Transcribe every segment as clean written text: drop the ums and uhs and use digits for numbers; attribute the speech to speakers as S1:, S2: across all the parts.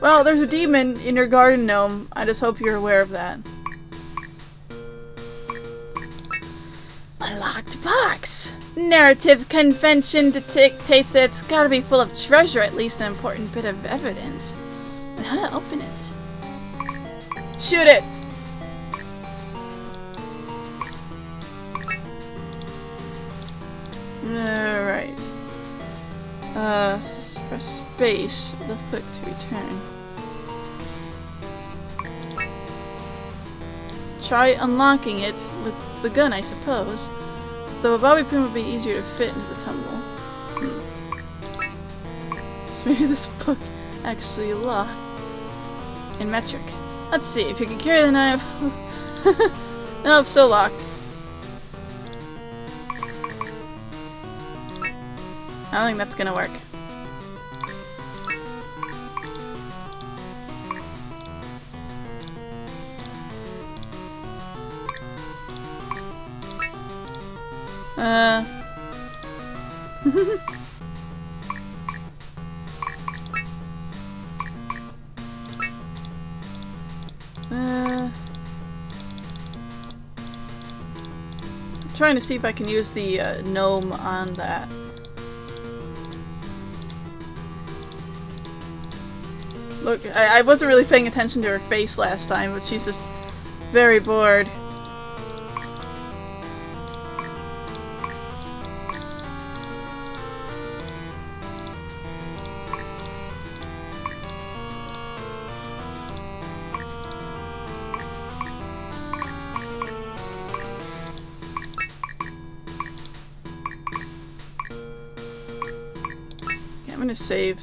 S1: Well, there's a demon in your garden, gnome. I just hope you're aware of that. A locked box! Narrative convention dictates that it's gotta be full of treasure, at least an important bit of evidence. But how to open it? Shoot it! Alright. Press space with a flick to return. Try unlocking it with the gun, I suppose. Though a bobby pin would be easier to fit into the tumble. So maybe this book actually locked in metric. Let's see if you can carry the knife. Nope, still locked. I don't think that's gonna work. I'm trying to see if I can use the gnome on that. Look, I wasn't really paying attention to her face last time, but she's just very bored. Okay, I'm gonna save.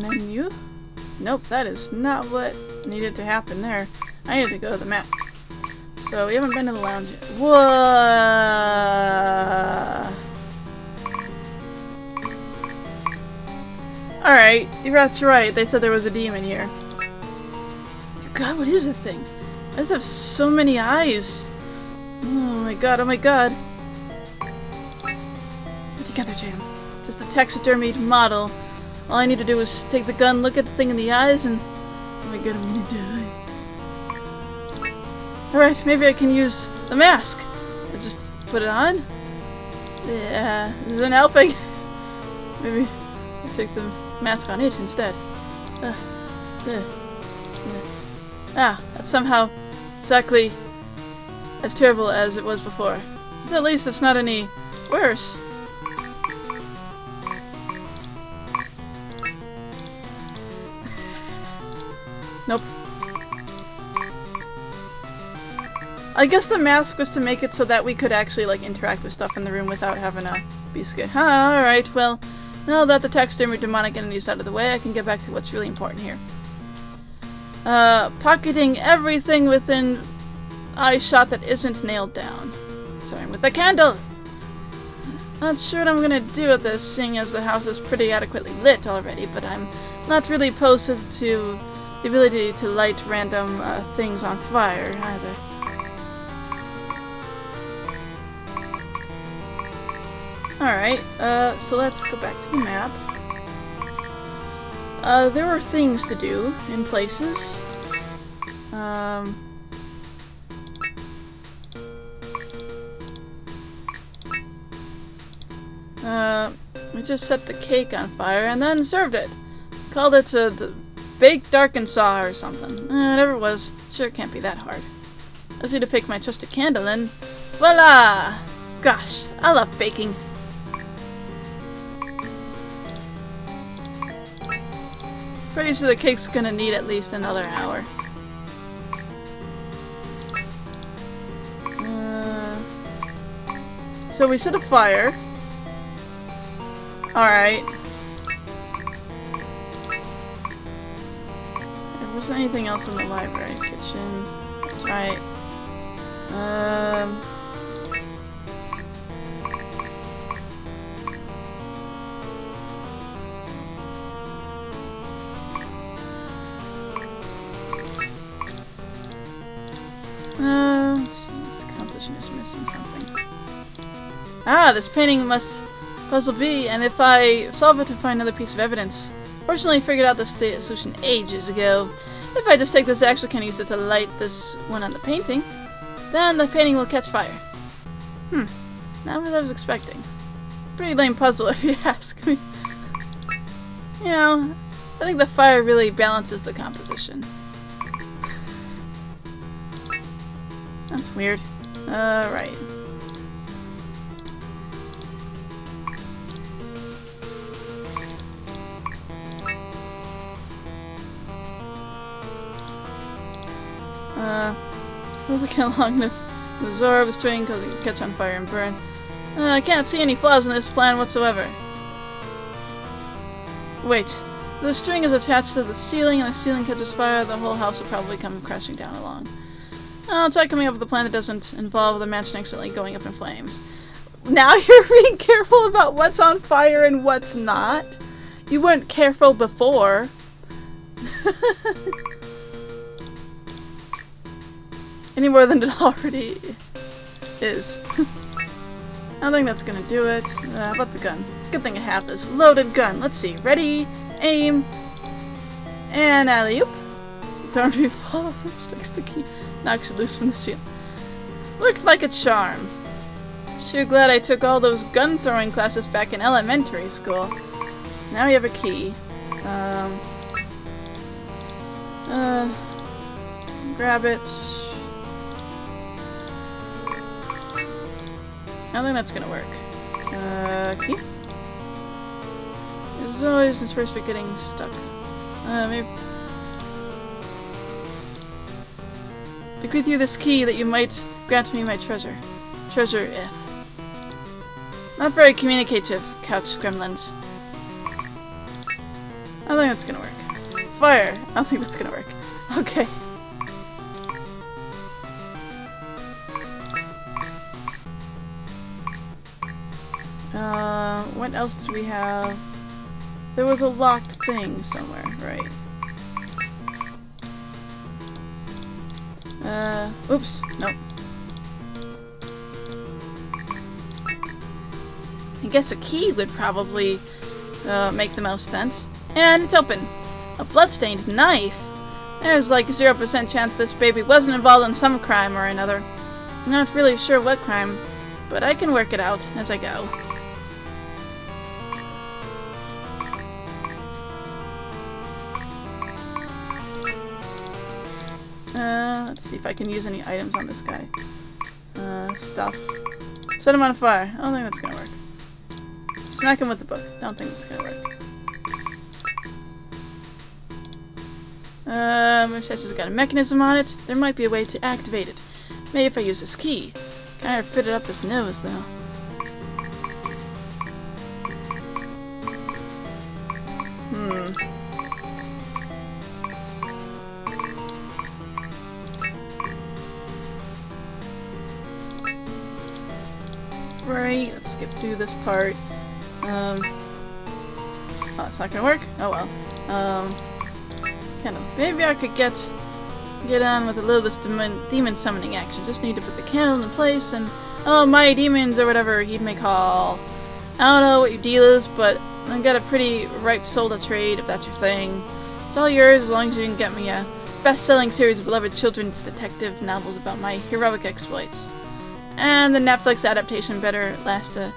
S1: Menu? Nope, that is not what needed to happen there. I needed to go to the map. So, we haven't been to the lounge yet. Whoa! Alright, that's right. They said there was a demon here. God, what is the thing? I just have so many eyes. Oh my god, oh my god. Get together, Jam. Just a taxidermied model. All I need to do is take the gun, look at the thing in the eyes, and... oh my god, I'm gonna die. Alright, maybe I can use the mask. I just put it on. Yeah, this isn't helping. Maybe I take the mask on it instead. Ah, that's somehow exactly as terrible as it was before. At least it's not any worse. Nope. I guess the mask was to make it so that we could actually, like, interact with stuff in the room without having to be scared. Alright, well, now that the taxidermy demonic entity's out of the way, I can get back to what's really important here. Pocketing everything within eye shot that isn't nailed down. Starting with the candle! Not sure what I'm gonna do with this, seeing as the house is pretty adequately lit already, but I'm not really opposed to the ability to light random things on fire, either. Alright, so let's go back to the map. There were things to do in places. We just set the cake on fire and then served it. Called it a baked Arkansas or something. Whatever it was, sure it can't be that hard. I just need to pick my trusted candle and voila! Gosh, I love baking. Pretty sure the cake's gonna need at least another hour. So we set a fire. Alright. There wasn't anything else in the library. Kitchen. That's right. This composition is missing something. Ah, this painting must Puzzle B, and if I solve it to find another piece of evidence. Fortunately, I figured out the solution ages ago. If I just take this axe, I can use it to light this one on the painting. Then the painting will catch fire. Not what I was expecting. Pretty lame puzzle if you ask me. You know, I think the fire really balances the composition. That's weird. Right. Looking along the zora of the string because it can catch on fire and burn. I can't see any flaws in this plan whatsoever. Wait, the string is attached to the ceiling and the ceiling catches fire, the whole house will probably come crashing down along. I'll try coming up with a plan that doesn't involve the mansion accidentally going up in flames. Now you're being careful about what's on fire and what's not? You weren't careful before. Any more than it already is. I don't think that's gonna do it. How about the gun? Good thing I have this loaded gun. Let's see. Ready, aim, and alley-oop. Don't fall sticks the key. Knocks it loose from the ceiling. Looked like a charm. Sure glad I took all those gun throwing classes back in elementary school. Now we have a key. Grab it. I don't think that's gonna work. Key? There's always notorious for getting stuck. Maybe... Bequeath you this key that you might grant me my treasure. Treasure if. Not very communicative, couch gremlins. I don't think that's gonna work. Fire! I don't think that's gonna work. Okay. What else did we have? There was a locked thing somewhere, right? Oops, nope. I guess a key would probably make the most sense. And it's open. A bloodstained knife? There's like a 0% chance this baby wasn't involved in some crime or another. I'm not really sure what crime, but I can work it out as I go. Let's see if I can use any items on this guy. Stuff. Set him on fire. I don't think that's gonna work. Smack him with the book. Don't think it's gonna work. If such has got a mechanism on it, there might be a way to activate it. Maybe if I use this key. Kinda fit it up his nose, though. Right, let's skip through this part. Oh, it's not gonna work? Oh well. Kind of. Maybe I could get on with a little of this demon summoning action. Just need to put the candle in place and... Oh, my demons, or whatever he'd may call. I don't know what your deal is, but I've got a pretty ripe soul to trade, if that's your thing. It's all yours as long as you can get me a best-selling series of beloved children's detective novels about my heroic exploits. And the Netflix adaptation better last at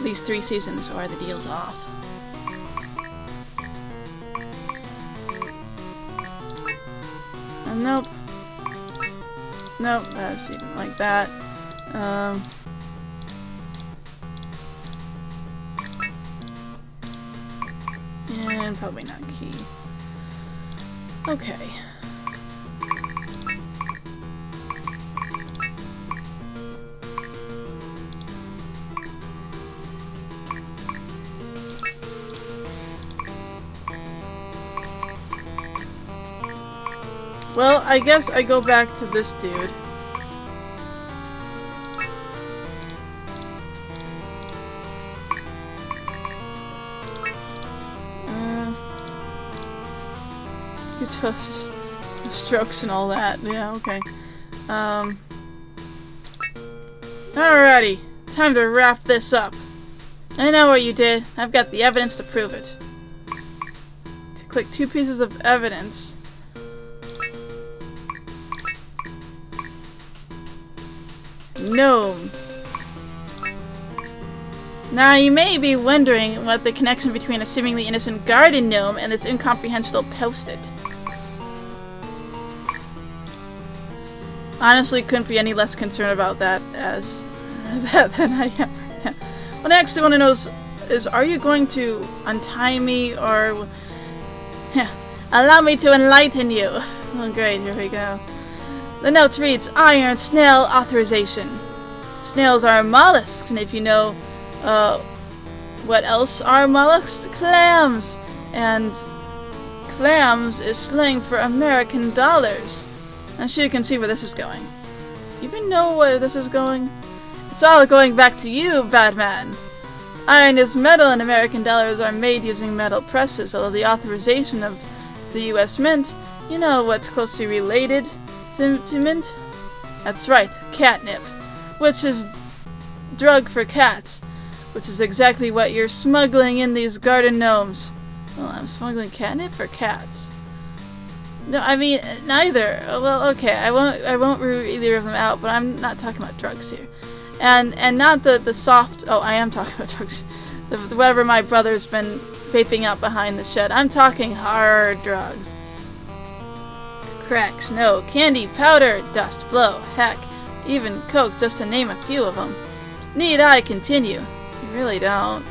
S1: least 3 seasons, or the deal's off. Nope. Nope, she didn't like that. And probably not key. Okay. Well, I guess I go back to this dude. You tell us strokes and all that. Yeah, okay. Alrighty. Time to wrap this up. I know what you did. I've got the evidence to prove it. To click 2 pieces of evidence. Gnome. Now you may be wondering what the connection between a seemingly innocent garden gnome and this incomprehensible post-it. Honestly, couldn't be any less concerned about that as than I am. What I actually want to know is, are you going to untie me or allow me to enlighten you? Oh, great, here we go. The note reads, Iron Snail Authorization. Snails are mollusks, and if you know what else are mollusks? Clams! And clams is slang for American dollars. I'm sure you can see where this is going. Do you even know where this is going? It's all going back to you, Batman. Iron is metal and American dollars are made using metal presses, although the authorization of the U.S. Mint, you know what's closely related to mint? That's right, catnip, which is drug for cats, which is exactly what you're smuggling in these garden gnomes. Well, I'm smuggling catnip for cats. No, I mean, neither. Well, okay, I won't rule either of them out, but I'm not talking about drugs here. And not the soft... Oh, I am talking about drugs. Whatever my brother's been vaping out behind the shed. I'm talking hard drugs. Crack, snow, candy, powder, dust, blow, heck, even coke, just to name a few of them. Need I continue? You really don't.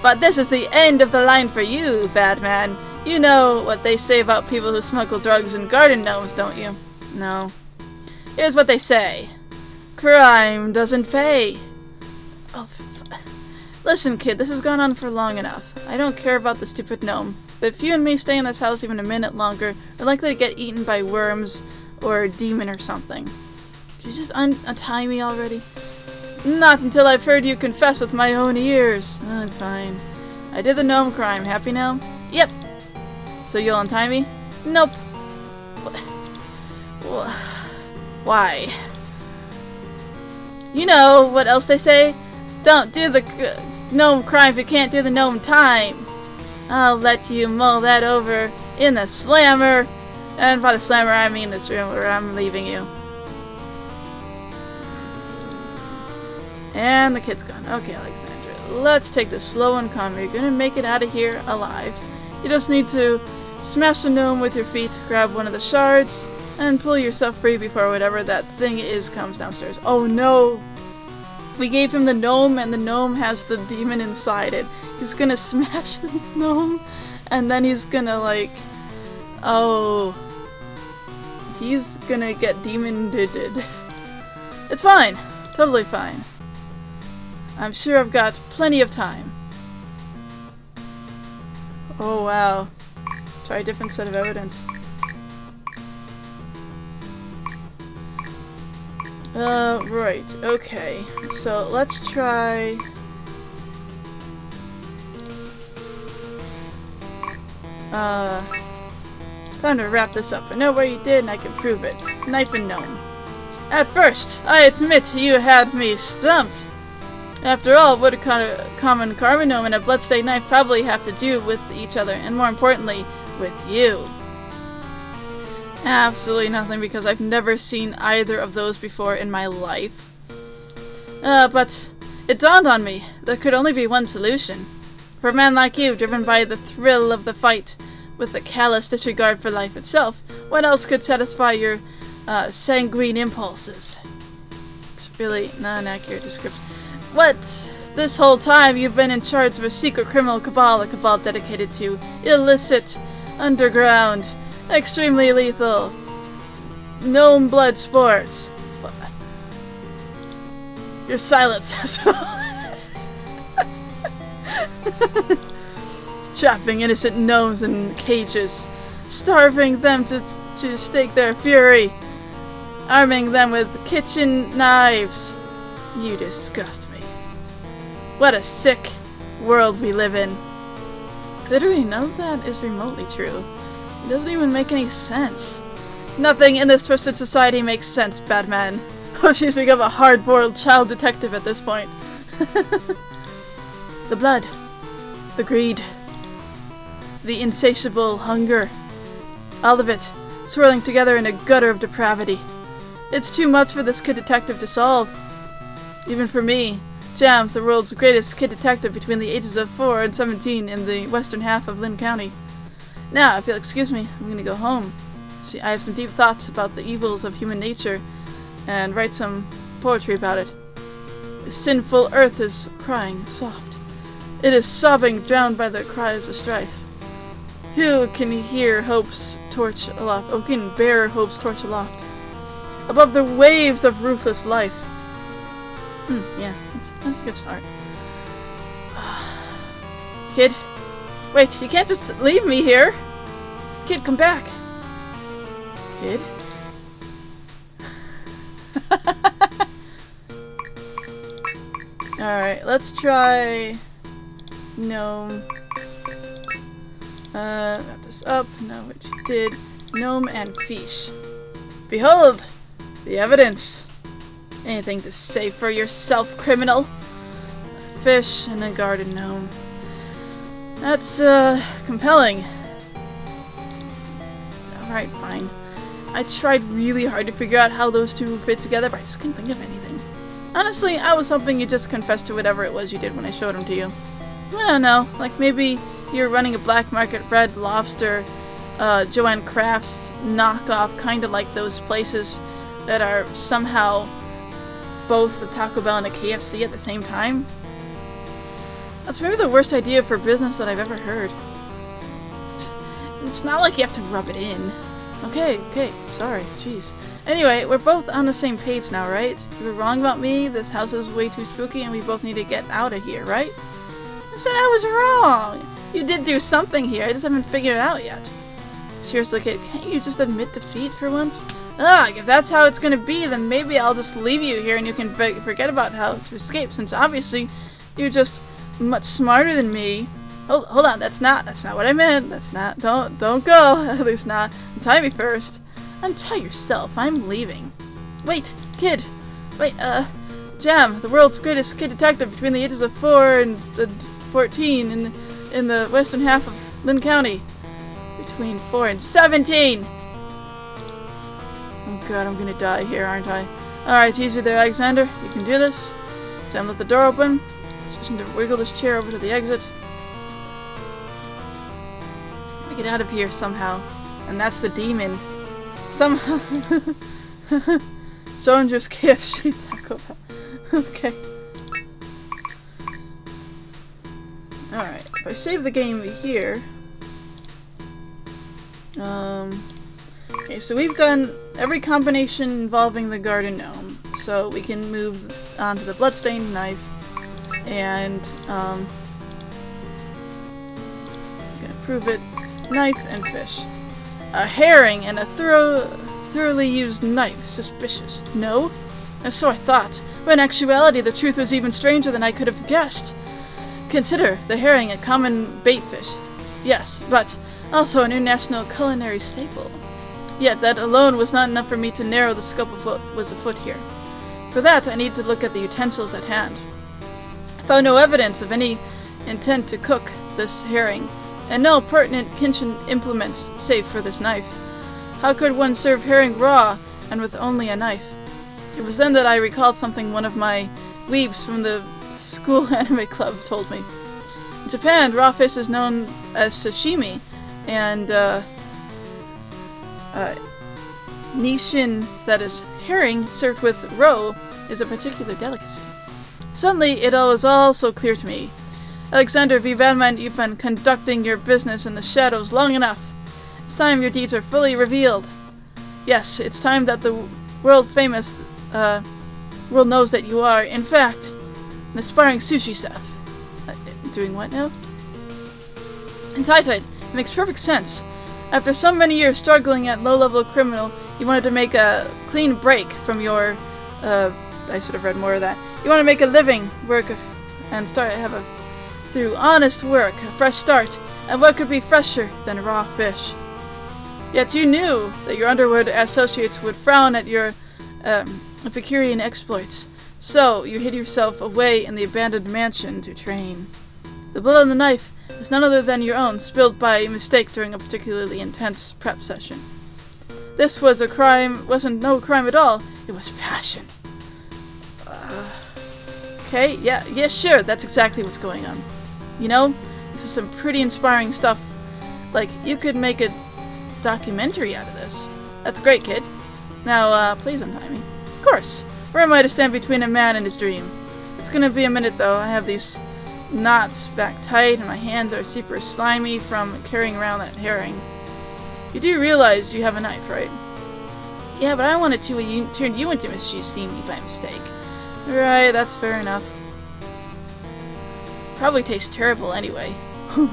S1: But this is the end of the line for you, Batman. You know what they say about people who smuggle drugs and garden gnomes, don't you? No. Here's what they say. Crime doesn't pay. Oh, listen, kid, this has gone on for long enough. I don't care about the stupid gnome, but if you and me stay in this house even a minute longer, we're likely to get eaten by worms or a demon or something. Could you just untie me already? Not until I've heard you confess with my own ears. Oh, fine. I did the gnome crime. Happy now? Yep. So you'll untie me? Nope. Why? You know what else they say? Don't do the gnome crime if you can't do the gnome time. I'll let you mull that over in the slammer. And by the slammer, I mean this room where I'm leaving you. And the kid's gone. Okay, Alexandra. Let's take this slow and calm. You're gonna make it out of here alive. You just need to smash the gnome with your feet, grab one of the shards, and pull yourself free before whatever that thing is comes downstairs. Oh no! We gave him the gnome, and the gnome has the demon inside it. He's gonna smash the gnome, and then he's gonna, like... Oh... He's gonna get demon-did. It's fine. Totally fine. I'm sure I've got plenty of time. Oh wow. Try a different set of evidence. Right, okay. So let's try... Time to wrap this up. I know where you did and I can prove it. Knife and gnome. At first, I admit you had me stumped. After all, what a common carbon gnome and a bloodstained knife probably have to do with each other, and more importantly, with you. Absolutely nothing, because I've never seen either of those before in my life. But it dawned on me, there could only be one solution. For a man like you, driven by the thrill of the fight, with a callous disregard for life itself, what else could satisfy your sanguine impulses? It's really not an accurate description. What? This whole time you've been in charge of a secret criminal cabal, a cabal dedicated to illicit, underground, extremely lethal, gnome blood sports. Your silence says it all. Trapping innocent gnomes in cages, starving them to stake their fury, arming them with kitchen knives. You disgust me. What a sick world we live in. Literally none of that is remotely true. It doesn't even make any sense. Nothing in this twisted society makes sense, Batman. Oh, she's become a hard-boiled child detective at this point. The blood. The greed. The insatiable hunger. All of it, swirling together in a gutter of depravity. It's too much for this kid detective to solve. Even for me, Jams, the world's greatest kid detective between the ages of 4 and 17 in the western half of Lynn County. Now, if you'll excuse me, I'm gonna go home. See, I have some deep thoughts about the evils of human nature, and write some poetry about it. The sinful earth is crying soft. It is sobbing, drowned by the cries of strife. Who can hear hope's torch aloft? Oh, can bear hope's torch aloft? Above the waves of ruthless life. Yeah, that's a good start. Kid, wait, you can't just leave me here. Kid, come back. Kid? Alright, let's try gnome. Got this up. No, what you did. Gnome and fish. Behold! The evidence! Anything to say for yourself, criminal? Fish and a garden gnome. That's, compelling. Alright, fine. I tried really hard to figure out how those two fit together, but I just couldn't think of anything. Honestly, I was hoping you'd just confess to whatever it was you did when I showed them to you. I don't know, like maybe you're running a black market Red Lobster, Joanne Crafts knockoff, kinda like those places that are somehow both a Taco Bell and a KFC at the same time. That's maybe the worst idea for business that I've ever heard. It's not like you have to rub it in. Okay, sorry, jeez. Anyway, we're both on the same page now, right? You were wrong about me, this house is way too spooky, and we both need to get out of here, right? I said I was wrong! You did do something here, I just haven't figured it out yet. Seriously, kid, can't you just admit defeat for once? Ugh, if that's how it's gonna be, then maybe I'll just leave you here and you can forget about how to escape, since obviously you're just much smarter than me. Hold on, that's not what I meant. That's not, don't go, at least not. Untie me first. Untie yourself, I'm leaving. Wait, kid, wait, Jam, the world's greatest kid detective between the ages of 4 and 14 in the western half of Lynn County. Between 4 and 17! Oh god, I'm gonna die here, aren't I? Alright, easy there, Alexander. You can do this. Jam, let the door open. Just need to wiggle this chair over to the exit. Get out of here somehow. And that's the demon. Somehow. Soldier's KFC Taco Bell. Okay. Alright, if I save the game here. Okay, so we've done every combination involving the garden gnome. So we can move on to the bloodstained knife. And, I'm gonna prove it. Knife and fish. A herring and a thoroughly used knife. Suspicious. No? So I thought. But in actuality, the truth was even stranger than I could have guessed. Consider the herring a common bait fish. Yes, but also an international culinary staple. Yet that alone was not enough for me to narrow the scope of what was afoot here. For that, I needed to look at the utensils at hand. I found no evidence of any intent to cook this herring, and no pertinent kitchen implements save for this knife. How could one serve herring raw and with only a knife? It was then that I recalled something one of my weebs from the school anime club told me. In Japan, raw fish is known as sashimi, and nishin, that is herring, served with roe, is a particular delicacy. Suddenly, it was all so clear to me. Alexander V. Vanman, you've been conducting your business in the shadows long enough. It's time your deeds are fully revealed. Yes, it's time that the world knows that you are, in fact, an aspiring sushi chef. Doing what now? Entitled. It makes perfect sense. After so many years struggling at low-level criminal, you wanted to make a clean break from your, I should have read more of that. You want to make a living, and through honest work, a fresh start, and what could be fresher than raw fish? Yet you knew that your Underwood associates would frown at your Epicurean exploits, so you hid yourself away in the abandoned mansion to train. The blood on the knife is none other than your own, spilled by mistake during a particularly intense prep session. This was a crime, wasn't no crime at all, it was passion. Okay, yeah, sure, that's exactly what's going on. You know, this is some pretty inspiring stuff. Like, you could make a documentary out of this. That's great, kid. Now, please untie me. Of course. Where am I to stand between a man and his dream? It's gonna be a minute, though. I have these knots back tight, and my hands are super slimy from carrying around that herring. You do realize you have a knife, right? Yeah, but I wanted to turn you into Miss Steamy by mistake. Right, that's fair enough. Probably tastes terrible anyway. Oh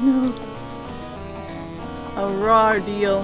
S1: no. A raw deal.